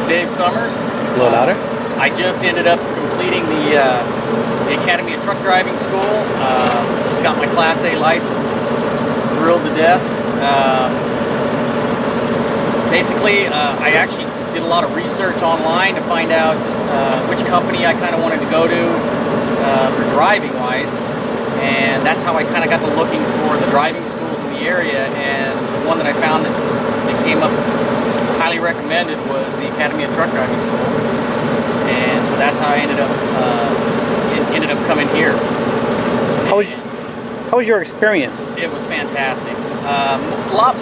Dave Summers. A little louder. I just ended up completing the Academy of Truck Driving School. Just got my Class A license. Thrilled to death. Basically, I actually did a lot of research online to find out which company I kind of wanted to go to for driving wise, and that's how I kind of got to looking for the driving schools in the area, and the one that I found that came up highly recommended was the Academy of Truck Driving School, and so that's how I ended up coming here. How was your experience? It was fantastic. A lot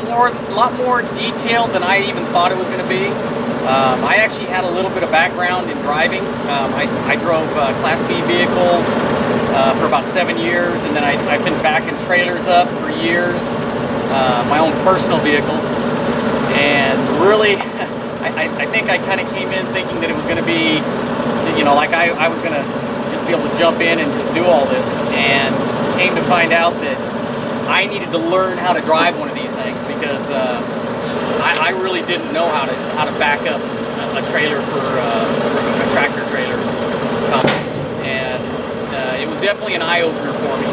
more detailed than I even thought it was going to be. I actually had a little bit of background in driving. I drove Class B vehicles for about 7 years, and then I've been backing trailers up for years, my own personal vehicles. And really, I think I kind of came in thinking that it was going to be, like I was going to just be able to jump in and just do all this, and came to find out that I needed to learn how to drive one of these things because I really didn't know how to back up a trailer for a tractor trailer companies, and it was definitely an eye-opener for me.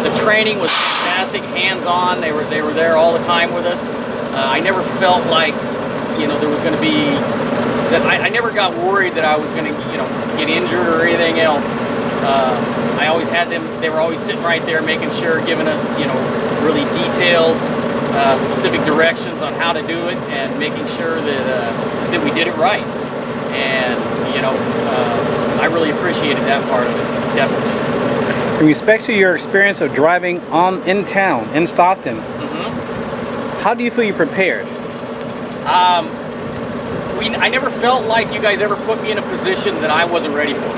The training was fantastic, hands-on. They were there all the time with us. I never felt like there was going to be that. I never got worried that I was going to get injured or anything else. I always had them. They were always sitting right there, making sure, giving us really detailed, specific directions on how to do it, and making sure that we did it right. And I really appreciated that part of it, definitely. In respect to your experience of driving in town, in Stockton, how do you feel you're prepared? I never felt like you guys ever put me in a position that I wasn't ready for.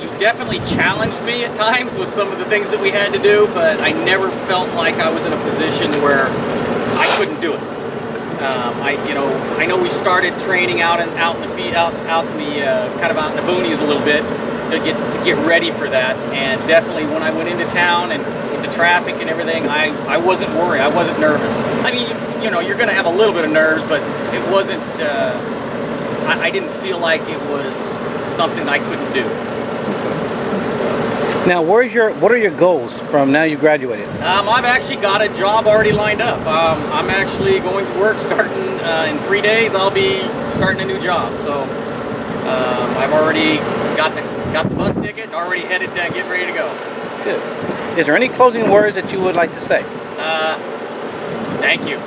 You definitely challenged me at times with some of the things that we had to do, but I never felt like I was in a position where I couldn't do it. I know we started training out in the boonies a little bit to get ready for that, and definitely when I went into town and with the traffic and everything, I wasn't worried. I wasn't nervous. I mean, you're going to have a little bit of nerves, but it wasn't. I didn't feel like it was something I couldn't do. Now, what are your goals from now you graduated? I've actually got a job already lined up. I'm actually going to work starting in 3 days. I'll be starting a new job. So I've already got the bus ticket, already headed down, getting ready to go. Good. Is there any closing words that you would like to say? Thank you.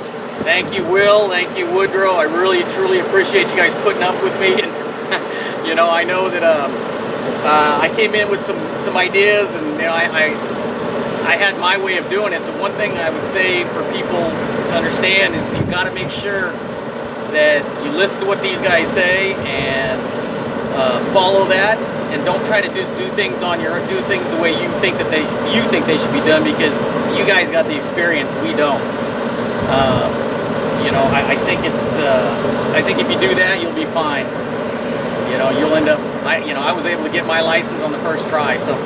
Thank you, Will. Thank you, Woodrow. I really, truly appreciate you guys putting up with me. And I know that I came in with some ideas, and I had my way of doing it. The one thing I would say for people to understand is you got to make sure that you listen to what these guys say and follow that, and don't try to just do things the way you think they should be done, because you guys got the experience, we don't. I think if you do that, you'll be fine. You'll end up. I was able to get my license on the first try, so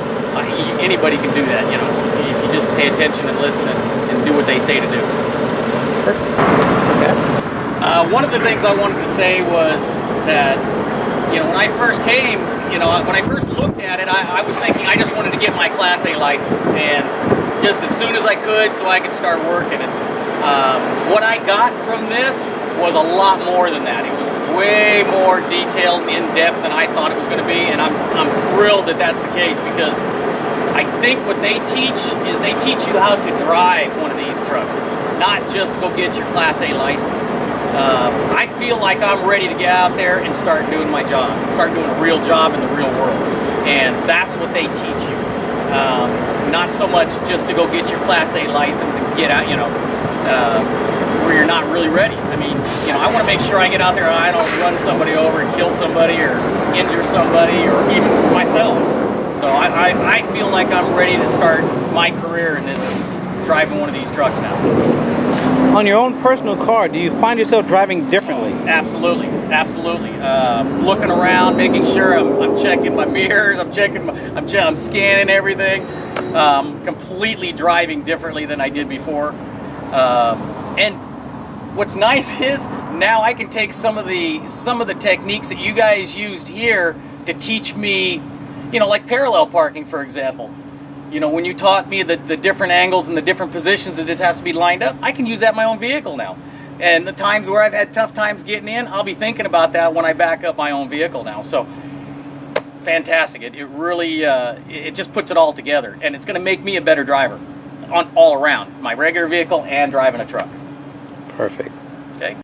anybody can do that. If you just pay attention and listen and do what they say to do. Perfect. Okay. One of the things I wanted to say was that when I first came, when I first looked at it, I was thinking I just wanted to get my Class A license, and just as soon as I could, so I could start working it. What I got from this was a lot more than that. It was way more detailed and in-depth than I thought it was going to be, and I'm thrilled that that's the case, because I think what they teach is they teach you how to drive one of these trucks, not just to go get your Class A license. I feel like I'm ready to get out there and start doing my job, start doing a real job in the real world, and that's what they teach you. Not so much just to go get your Class A license and get out, where you're not really ready. I mean, I want to make sure I get out there and I don't run somebody over and kill somebody or injure somebody or even myself. So I feel like I'm ready to start my career in this, driving one of these trucks now. On your own personal car, do you find yourself driving differently? Absolutely. Looking around, making sure I'm checking my mirrors, I'm scanning everything. Completely driving differently than I did before. And what's nice is now I can take some of the techniques that you guys used here to teach me, you know, like parallel parking, for example. You know, when you taught me the different angles and the different positions that this has to be lined up, I can use that in my own vehicle now. And the times where I've had tough times getting in, I'll be thinking about that when I back up my own vehicle now. So, fantastic. It really, it just puts it all together. And it's going to make me a better driver on all around, my regular vehicle and driving a truck. Perfect. Okay.